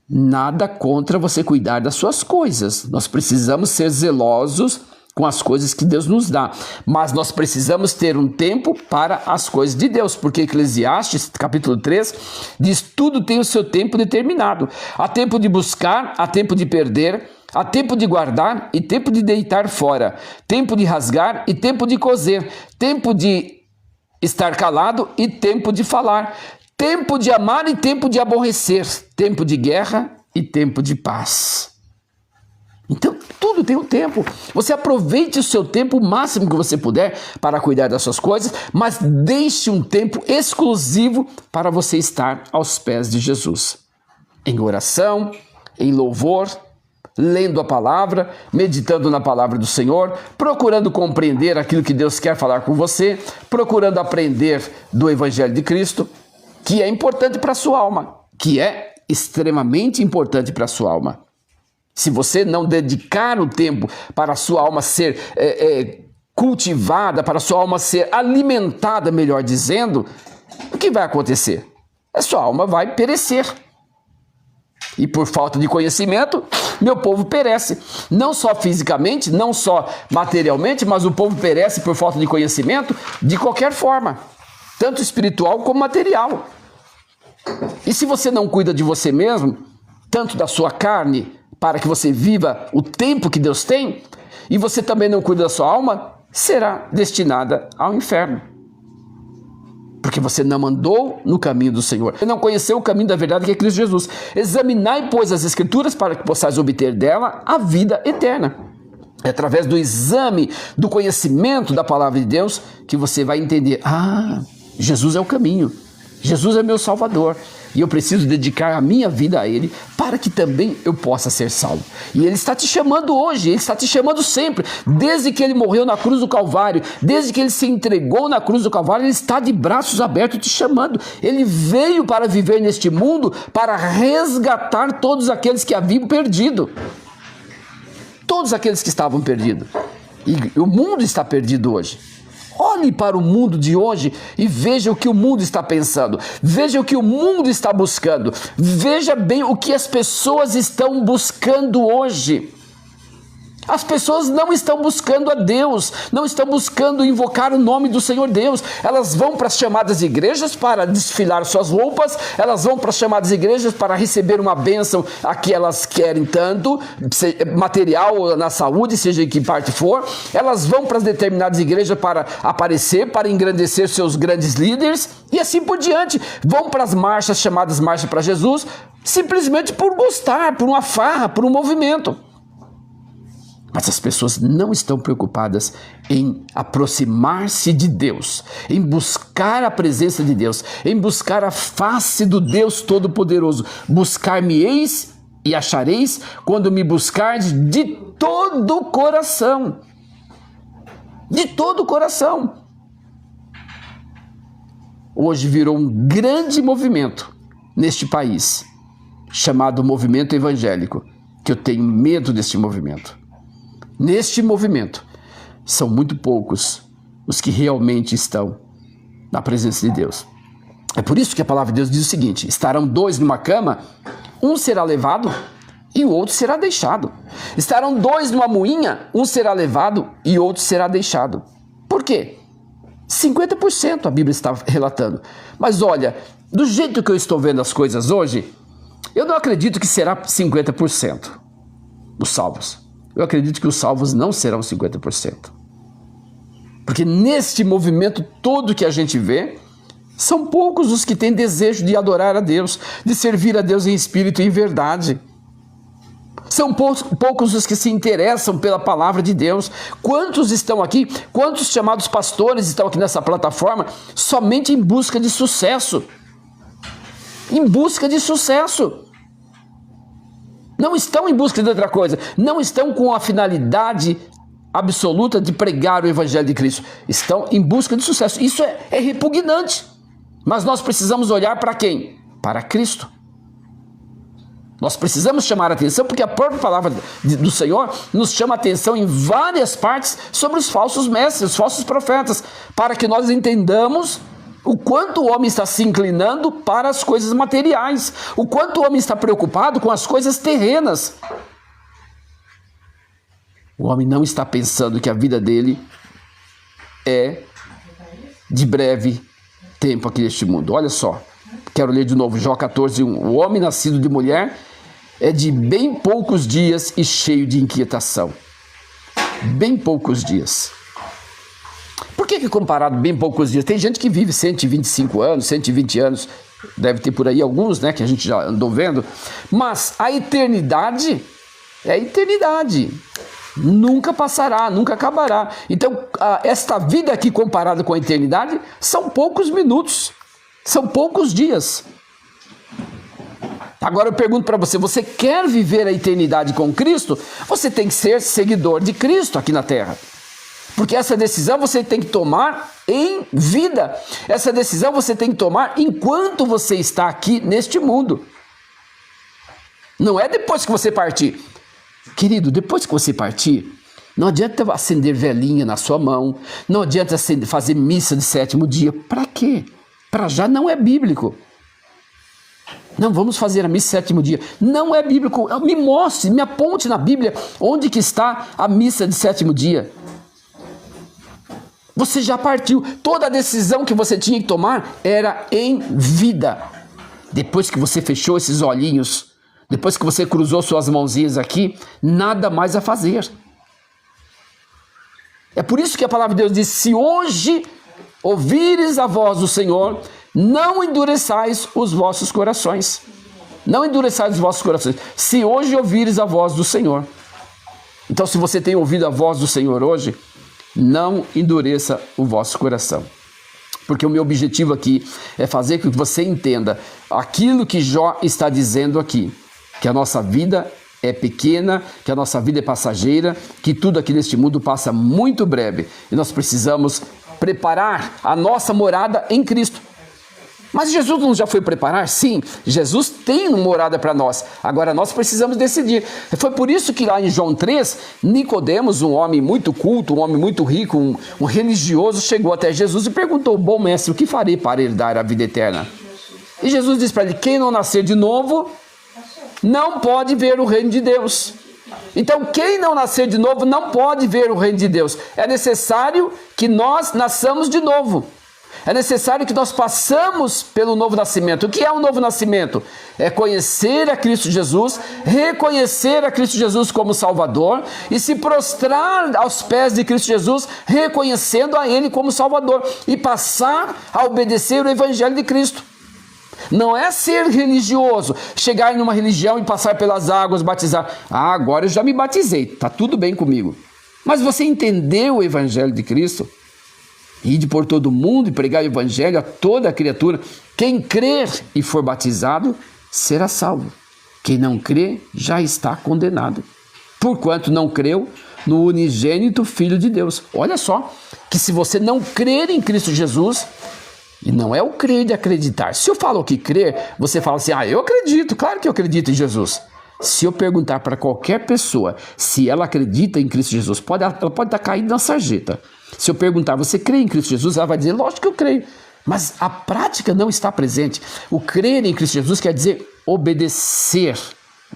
Nada contra você cuidar das suas coisas. Nós precisamos ser zelosos com as coisas que Deus nos dá, mas nós precisamos ter um tempo para as coisas de Deus, porque Eclesiastes, capítulo 3, diz: tudo tem o seu tempo determinado. Há tempo de buscar, há tempo de perder, há tempo de guardar e tempo de deitar fora, tempo de rasgar e tempo de coser, tempo de estar calado e tempo de falar, tempo de amar e tempo de aborrecer, tempo de guerra e tempo de paz. Então, tudo tem um tempo. Você aproveite o seu tempo o máximo que você puder para cuidar das suas coisas, mas deixe um tempo exclusivo para você estar aos pés de Jesus. Em oração, em louvor, lendo a palavra, meditando na palavra do Senhor, procurando compreender aquilo que Deus quer falar com você, procurando aprender do Evangelho de Cristo, que é importante para a sua alma, que é extremamente importante para a sua alma. Se você não dedicar o tempo para a sua alma ser cultivada, para a sua alma ser alimentada, melhor dizendo, o que vai acontecer? A sua alma vai perecer. E por falta de conhecimento, meu povo perece. Não só fisicamente, não só materialmente, mas o povo perece por falta de conhecimento de qualquer forma, tanto espiritual como material. E se você não cuida de você mesmo, tanto da sua carne, para que você viva o tempo que Deus tem, e você também não cuida da sua alma, será destinada ao inferno. Porque você não andou no caminho do Senhor. Você não conheceu o caminho da verdade, que é Cristo Jesus. Examinai, pois, as Escrituras para que possais obter dela a vida eterna. É através do exame, do conhecimento da palavra de Deus, que você vai entender: Jesus é o caminho. Jesus é meu Salvador. E eu preciso dedicar a minha vida a Ele para que também eu possa ser salvo. E Ele está te chamando hoje, Ele está te chamando sempre. Desde que Ele morreu na cruz do Calvário, desde que Ele se entregou na cruz do Calvário, Ele está de braços abertos te chamando. Ele veio para viver neste mundo, para resgatar todos aqueles que haviam perdido. Todos aqueles que estavam perdidos. E o mundo está perdido hoje. Olhe para o mundo de hoje e veja o que o mundo está pensando. Veja o que o mundo está buscando. Veja bem o que as pessoas estão buscando hoje. As pessoas não estão buscando a Deus, não estão buscando invocar o nome do Senhor Deus. Elas vão para as chamadas igrejas para desfilar suas roupas, elas vão para as chamadas igrejas para receber uma bênção a que elas querem tanto, material ou na saúde, seja em que parte for. Elas vão para as determinadas igrejas para aparecer, para engrandecer seus grandes líderes e assim por diante. Vão para as marchas chamadas Marcha para Jesus, simplesmente por gostar, por uma farra, por um movimento. Mas as pessoas não estão preocupadas em aproximar-se de Deus, em buscar a presença de Deus, em buscar a face do Deus Todo-Poderoso. Buscar-me-eis e achareis quando me buscardes de todo o coração. De todo o coração. Hoje virou um grande movimento neste país, chamado movimento evangélico, que eu tenho medo deste movimento. Neste movimento, são muito poucos os que realmente estão na presença de Deus. É por isso que a palavra de Deus diz o seguinte: estarão dois numa cama, um será levado e o outro será deixado. Estarão dois numa moinha, um será levado e outro será deixado. Por quê? 50% a Bíblia está relatando. Mas olha, do jeito que eu estou vendo as coisas hoje, eu não acredito que será 50% os salvos. Eu acredito que os salvos não serão 50%. Porque neste movimento todo que a gente vê, são poucos os que têm desejo de adorar a Deus, de servir a Deus em espírito e em verdade. São poucos os que se interessam pela palavra de Deus. Quantos estão aqui, quantos chamados pastores estão aqui nessa plataforma somente em busca de sucesso? Em busca de sucesso. Não estão em busca de outra coisa. Não estão com a finalidade absoluta de pregar o Evangelho de Cristo. Estão em busca de sucesso. Isso é repugnante. Mas nós precisamos olhar para quem? Para Cristo. Nós precisamos chamar a atenção, porque a própria palavra do Senhor nos chama a atenção em várias partes sobre os falsos mestres, os falsos profetas, para que nós entendamos o quanto o homem está se inclinando para as coisas materiais, o quanto o homem está preocupado com as coisas terrenas. O homem não está pensando que a vida dele é de breve tempo aqui neste mundo. Olha só, quero ler de novo Jó 14:1. O homem nascido de mulher é de bem poucos dias e cheio de inquietação. Bem poucos dias. Por que comparado bem poucos dias? Tem gente que vive 125 anos, 120 anos, deve ter por aí alguns, né, que a gente já andou vendo, mas a eternidade é a eternidade, nunca passará, nunca acabará. Então, esta vida aqui comparada com a eternidade, são poucos minutos, são poucos dias. Agora eu pergunto para você, você quer viver a eternidade com Cristo? Você tem que ser seguidor de Cristo aqui na terra. Porque essa decisão você tem que tomar em vida. Essa decisão você tem que tomar enquanto você está aqui neste mundo. Não é depois que você partir. Querido, depois que você partir, não adianta acender velinha na sua mão, não adianta fazer missa de sétimo dia. Para quê? Para já não é bíblico. Não, vamos fazer a missa de sétimo dia. Não é bíblico. Me mostre, me aponte na Bíblia onde que está a missa de sétimo dia. Você já partiu. Toda a decisão que você tinha que tomar era em vida. Depois que você fechou esses olhinhos, depois que você cruzou suas mãozinhas aqui, nada mais a fazer. É por isso que a palavra de Deus diz: se hoje ouvires a voz do Senhor, não endureçais os vossos corações. Não endureçais os vossos corações. Se hoje ouvires a voz do Senhor. Então, se você tem ouvido a voz do Senhor hoje, não endureça o vosso coração. Porque o meu objetivo aqui é fazer com que você entenda aquilo que Jó está dizendo aqui. Que a nossa vida é pequena, que a nossa vida é passageira, que tudo aqui neste mundo passa muito breve. E nós precisamos preparar a nossa morada em Cristo. Mas Jesus não já foi preparar? Sim, Jesus tem uma morada para nós. Agora nós precisamos decidir. Foi por isso que lá em João 3, Nicodemos, um homem muito culto, um homem muito rico, um religioso, chegou até Jesus e perguntou: bom mestre, o que farei para herdar a vida eterna? E Jesus disse para ele: quem não nascer de novo, não pode ver o reino de Deus. Então, quem não nascer de novo, não pode ver o reino de Deus. É necessário que nós nasçamos de novo. É necessário que nós passamos pelo novo nascimento. O que é o novo nascimento? É conhecer a Cristo Jesus, reconhecer a Cristo Jesus como Salvador e se prostrar aos pés de Cristo Jesus, reconhecendo a Ele como Salvador e passar a obedecer o Evangelho de Cristo. Não é ser religioso, chegar em uma religião e passar pelas águas, batizar. Ah, agora eu já me batizei, tá tudo bem comigo. Mas você entendeu o Evangelho de Cristo? Ide por todo mundo e pregar o Evangelho a toda criatura. Quem crer e for batizado, será salvo. Quem não crê, já está condenado. Porquanto não creu no unigênito Filho de Deus. Olha só, que se você não crer em Cristo Jesus, e não é o crer de acreditar. Se eu falo que crer, você fala assim, eu acredito, claro que eu acredito em Jesus. Se eu perguntar para qualquer pessoa se ela acredita em Cristo Jesus, ela pode estar caída na sarjeta. Se eu perguntar, você crê em Cristo Jesus? Ela vai dizer, lógico que eu creio. Mas a prática não está presente. O crer em Cristo Jesus quer dizer obedecer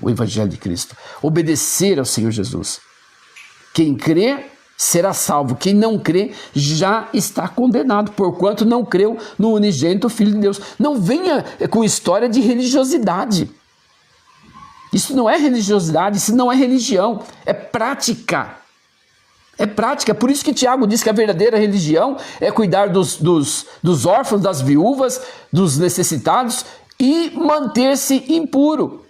o Evangelho de Cristo. Obedecer ao Senhor Jesus. Quem crê será salvo. Quem não crê já está condenado, porquanto não creu no unigênito Filho de Deus. Não venha com história de religiosidade. Isso não é religiosidade, isso não é religião, é prática. É prática, por isso que Tiago diz que a verdadeira religião é cuidar dos órfãos, das viúvas, dos necessitados e manter-se impuro.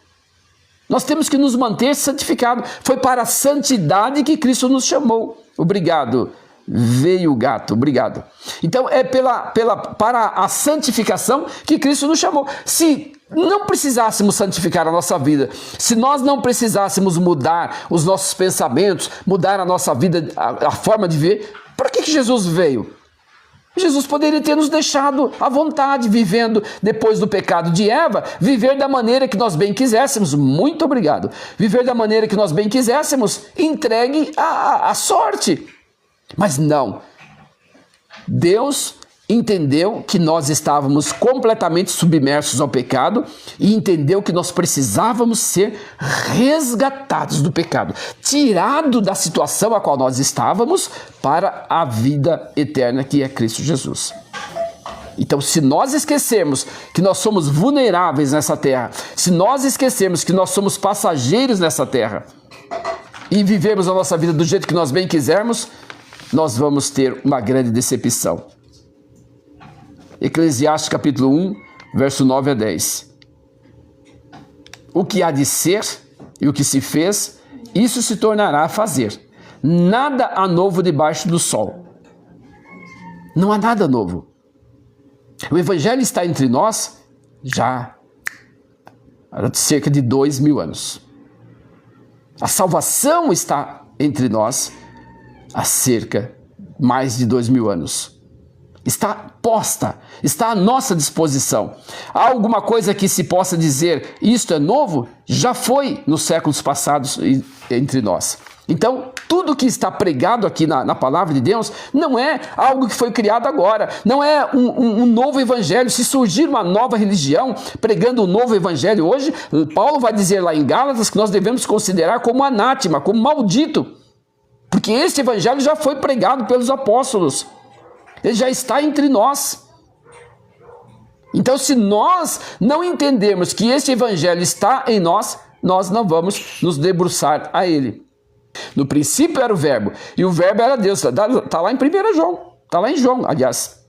Nós temos que nos manter santificados. Foi para a santidade que Cristo nos chamou. Obrigado. Veio o gato, obrigado. Então é para a santificação que Cristo nos chamou. Se não precisássemos santificar a nossa vida, se nós não precisássemos mudar os nossos pensamentos, mudar a nossa vida, a forma de ver, para que Jesus veio? Jesus poderia ter nos deixado à vontade, vivendo depois do pecado de Eva, viver da maneira que nós bem quiséssemos. Muito obrigado. Viver da maneira que nós bem quiséssemos, entregue à sorte. Mas não, Deus entendeu que nós estávamos completamente submersos ao pecado e entendeu que nós precisávamos ser resgatados do pecado, tirado da situação a qual nós estávamos para a vida eterna que é Cristo Jesus. Então, se nós esquecermos que nós somos vulneráveis nessa terra, se nós esquecermos que nós somos passageiros nessa terra e vivermos a nossa vida do jeito que nós bem quisermos, nós vamos ter uma grande decepção. Eclesiastes capítulo 1, verso 9 a 10. O que há de ser e o que se fez, isso se tornará a fazer. Nada há novo debaixo do sol. Não há nada novo. O Evangelho está entre nós já há cerca de 2000 anos. A salvação está entre nós há cerca de mais de 2000 anos. Está posta, está à nossa disposição. Há alguma coisa que se possa dizer, isto é novo? Já foi nos séculos passados entre nós. Então, tudo que está pregado aqui na palavra de Deus não é algo que foi criado agora, não é um novo evangelho. Se surgir uma nova religião pregando um novo evangelho hoje, Paulo vai dizer lá em Gálatas que nós devemos considerar como anátema, como maldito, porque esse evangelho já foi pregado pelos apóstolos, ele já está entre nós. Então, se nós não entendermos que esse evangelho está em nós, nós não vamos nos debruçar a ele. No princípio era o verbo, e o verbo era Deus. Está lá em 1 João, está lá em João, aliás.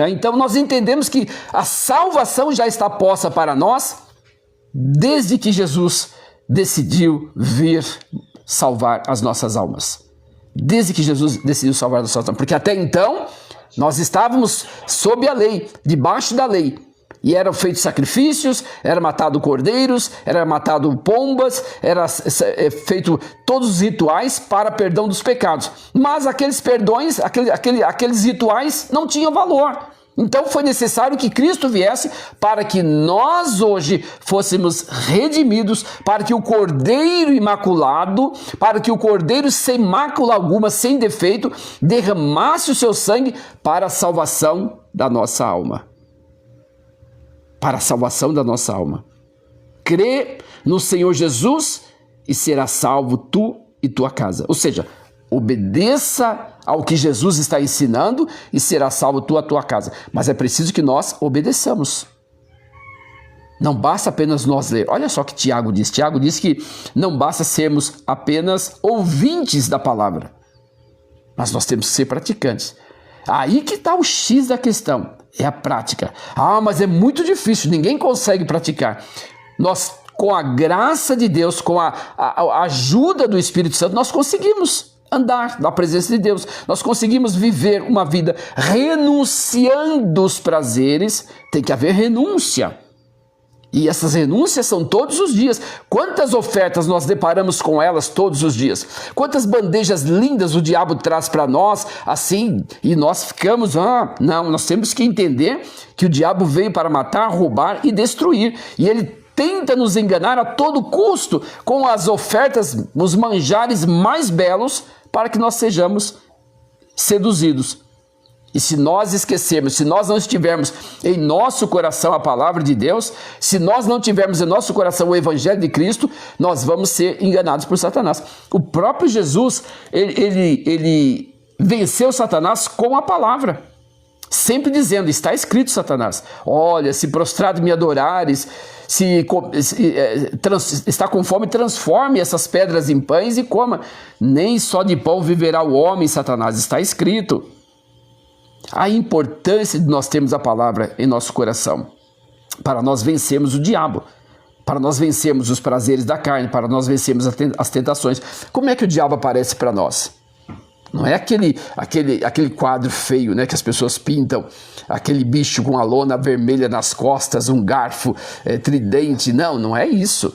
Então nós entendemos que a salvação já está posta para nós, desde que Jesus decidiu vir salvar as nossas almas. Desde que Jesus decidiu salvar as nossas almas. Porque até então, nós estávamos sob a lei, debaixo da lei. E eram feitos sacrifícios, eram matados cordeiros, eram matados pombas, era feito todos os rituais para perdão dos pecados. Mas aqueles perdões, aqueles rituais não tinham valor. Então foi necessário que Cristo viesse para que nós hoje fôssemos redimidos, para que o Cordeiro imaculado, para que o Cordeiro sem mácula alguma, sem defeito, derramasse o seu sangue para a salvação da nossa alma. Para a salvação da nossa alma. Crê no Senhor Jesus e será salvo tu e tua casa. Ou seja, obedeça ao que Jesus está ensinando e será salvo tu e a tua casa. Mas é preciso que nós obedeçamos. Não basta apenas nós ler. Olha só o que Tiago diz. Tiago diz que não basta sermos apenas ouvintes da palavra, mas nós temos que ser praticantes. Aí que está o X da questão. é a prática. Ah, mas é muito difícil, ninguém consegue praticar. Nós, com a graça de Deus, com a ajuda do Espírito Santo, nós conseguimos andar na presença de Deus. Nós conseguimos viver uma vida renunciando os prazeres. Tem que haver renúncia. E essas renúncias são todos os dias. Quantas ofertas nós deparamos com elas todos os dias? Quantas bandejas lindas o diabo traz para nós, assim, e nós ficamos, não, nós temos que entender que o diabo veio para matar, roubar e destruir. E ele tenta nos enganar a todo custo com as ofertas, os manjares mais belos, para que nós sejamos seduzidos. E se nós esquecermos, se nós não estivermos em nosso coração a palavra de Deus, se nós não tivermos em nosso coração o evangelho de Cristo, nós vamos ser enganados por Satanás. O próprio Jesus, ele venceu Satanás com a palavra, sempre dizendo, está escrito, Satanás, olha, se prostrado me adorares, está com fome, transforme essas pedras em pães e coma. Nem só de pão viverá o homem, Satanás, está escrito. A importância de nós termos a palavra em nosso coração, para nós vencermos o diabo, para nós vencermos os prazeres da carne, para nós vencermos as tentações. Como é que o diabo aparece para nós? Não é aquele quadro feio, né, que as pessoas pintam, aquele bicho com a lona vermelha nas costas, um garfo tridente. Não é isso.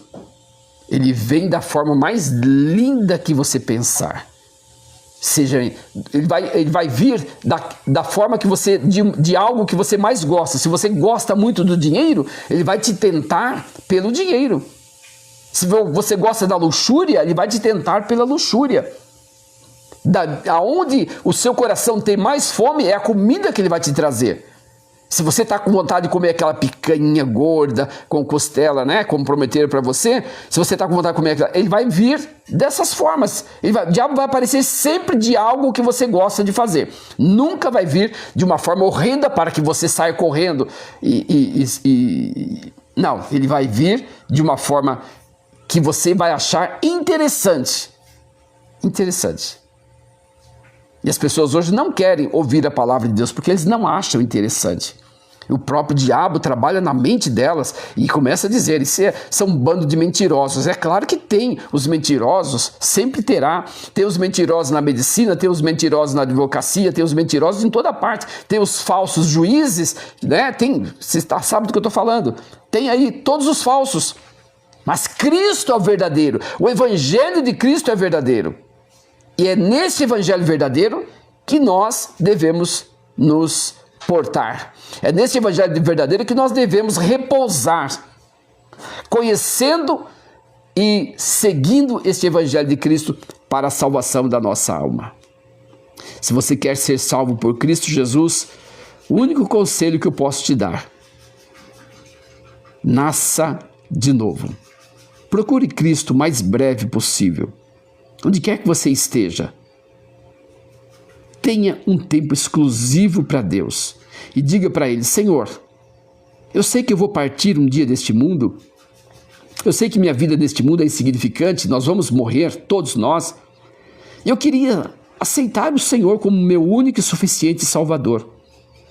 Ele vem da forma mais linda que você pensar. Ele vai vir da forma que você, de algo que você mais gosta. Se você gosta muito do dinheiro, ele vai te tentar pelo dinheiro. Se você gosta da luxúria, ele vai te tentar pela luxúria. Aonde o seu coração tem mais fome, é a comida que ele vai te trazer. Se você está com vontade de comer aquela picanha gorda com costela, né, como prometeram para você, se você está com vontade de comer aquela, ele vai vir dessas formas. O diabo vai aparecer sempre de algo que você gosta de fazer. Nunca vai vir de uma forma horrenda para que você saia correndo. Não, ele vai vir de uma forma que você vai achar interessante. Interessante. E as pessoas hoje não querem ouvir a palavra de Deus porque eles não acham interessante. O próprio diabo trabalha na mente delas e começa a dizer, são um bando de mentirosos. É claro que tem os mentirosos, sempre terá. Tem os mentirosos na medicina, tem os mentirosos na advocacia, tem os mentirosos em toda parte. Tem os falsos juízes, né? Você sabe do que eu estou falando. Tem aí todos os falsos. Mas Cristo é o verdadeiro. O evangelho de Cristo é verdadeiro. E é nesse evangelho verdadeiro que nós devemos nos portar. É nesse evangelho verdadeiro que nós devemos repousar, conhecendo e seguindo este evangelho de Cristo para a salvação da nossa alma. Se você quer ser salvo por Cristo Jesus, o único conselho que eu posso te dar: nasça de novo. Procure Cristo o mais breve possível. Onde quer que você esteja, tenha um tempo exclusivo para Deus e diga para Ele: Senhor, eu sei que eu vou partir um dia deste mundo, eu sei que minha vida neste mundo é insignificante, nós vamos morrer, todos nós. Eu queria aceitar o Senhor como meu único e suficiente Salvador.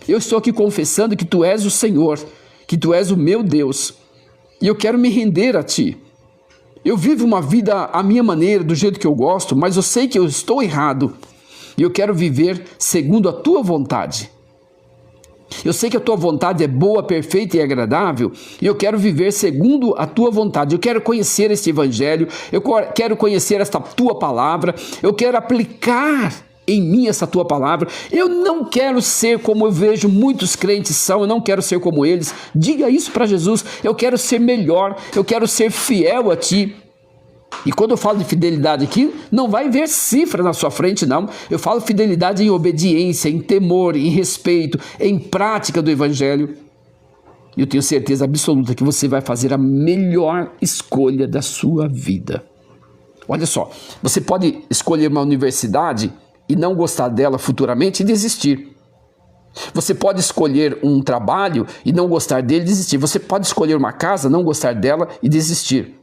Eu estou aqui confessando que Tu és o Senhor, que Tu és o meu Deus, e eu quero me render a Ti. Eu vivo uma vida à minha maneira, do jeito que eu gosto, mas eu sei que eu estou errado. E eu quero viver segundo a Tua vontade. Eu sei que a Tua vontade é boa, perfeita e agradável. E eu quero viver segundo a Tua vontade. Eu quero conhecer este evangelho. Eu quero conhecer esta Tua palavra. Eu quero aplicar em mim essa Tua palavra. Eu não quero ser como eu vejo muitos crentes são. Eu não quero ser como eles. Diga isso para Jesus. Eu quero ser melhor. Eu quero ser fiel a Ti. E quando eu falo de fidelidade aqui, não vai ver cifra na sua frente, não. Eu falo fidelidade em obediência, em temor, em respeito, em prática do evangelho. E eu tenho certeza absoluta que você vai fazer a melhor escolha da sua vida. Olha só, você pode escolher uma universidade e não gostar dela futuramente e desistir. Você pode escolher um trabalho e não gostar dele e desistir. Você pode escolher uma casa, não gostar dela e desistir.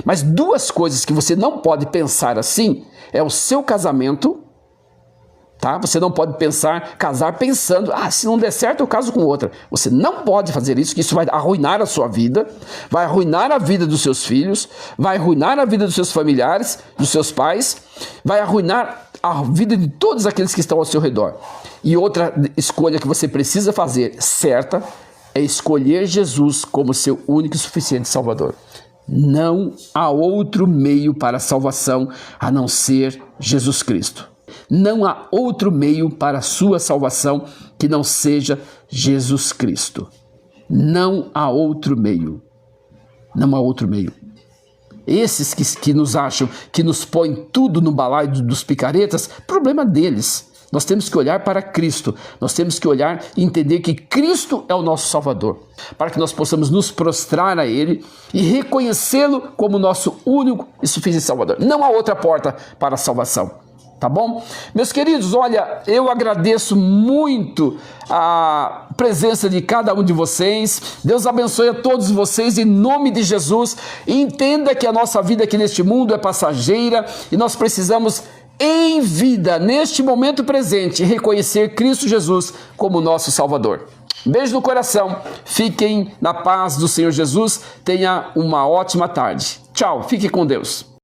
Mas duas coisas que você não pode pensar assim é o seu casamento Tá? Você não pode casar pensando, se não der certo eu caso com outra. Você não pode fazer isso, que isso vai arruinar a sua vida, vai arruinar a vida dos seus filhos, vai arruinar a vida dos seus familiares, dos seus pais, vai arruinar a vida de todos aqueles que estão ao seu redor. E outra escolha que você precisa fazer, certa, é escolher Jesus como seu único e suficiente Salvador. Não há outro meio para a salvação a não ser Jesus Cristo. Não há outro meio para a sua salvação que não seja Jesus Cristo. Não há outro meio. Não há outro meio. Esses que nos acham, que nos põem tudo no balaio dos picaretas, problema deles. Nós temos que olhar para Cristo. Nós temos que olhar e entender que Cristo é o nosso Salvador. Para que nós possamos nos prostrar a Ele e reconhecê-lo como nosso único e suficiente Salvador. Não há outra porta para a salvação. Tá bom? Meus queridos, olha, eu agradeço muito a presença de cada um de vocês. Deus abençoe a todos vocês em nome de Jesus. E entenda que a nossa vida aqui neste mundo é passageira e nós precisamos, em vida, neste momento presente, reconhecer Cristo Jesus como nosso Salvador. Beijo no coração. Fiquem na paz do Senhor Jesus. Tenha uma ótima tarde. Tchau. Fique com Deus.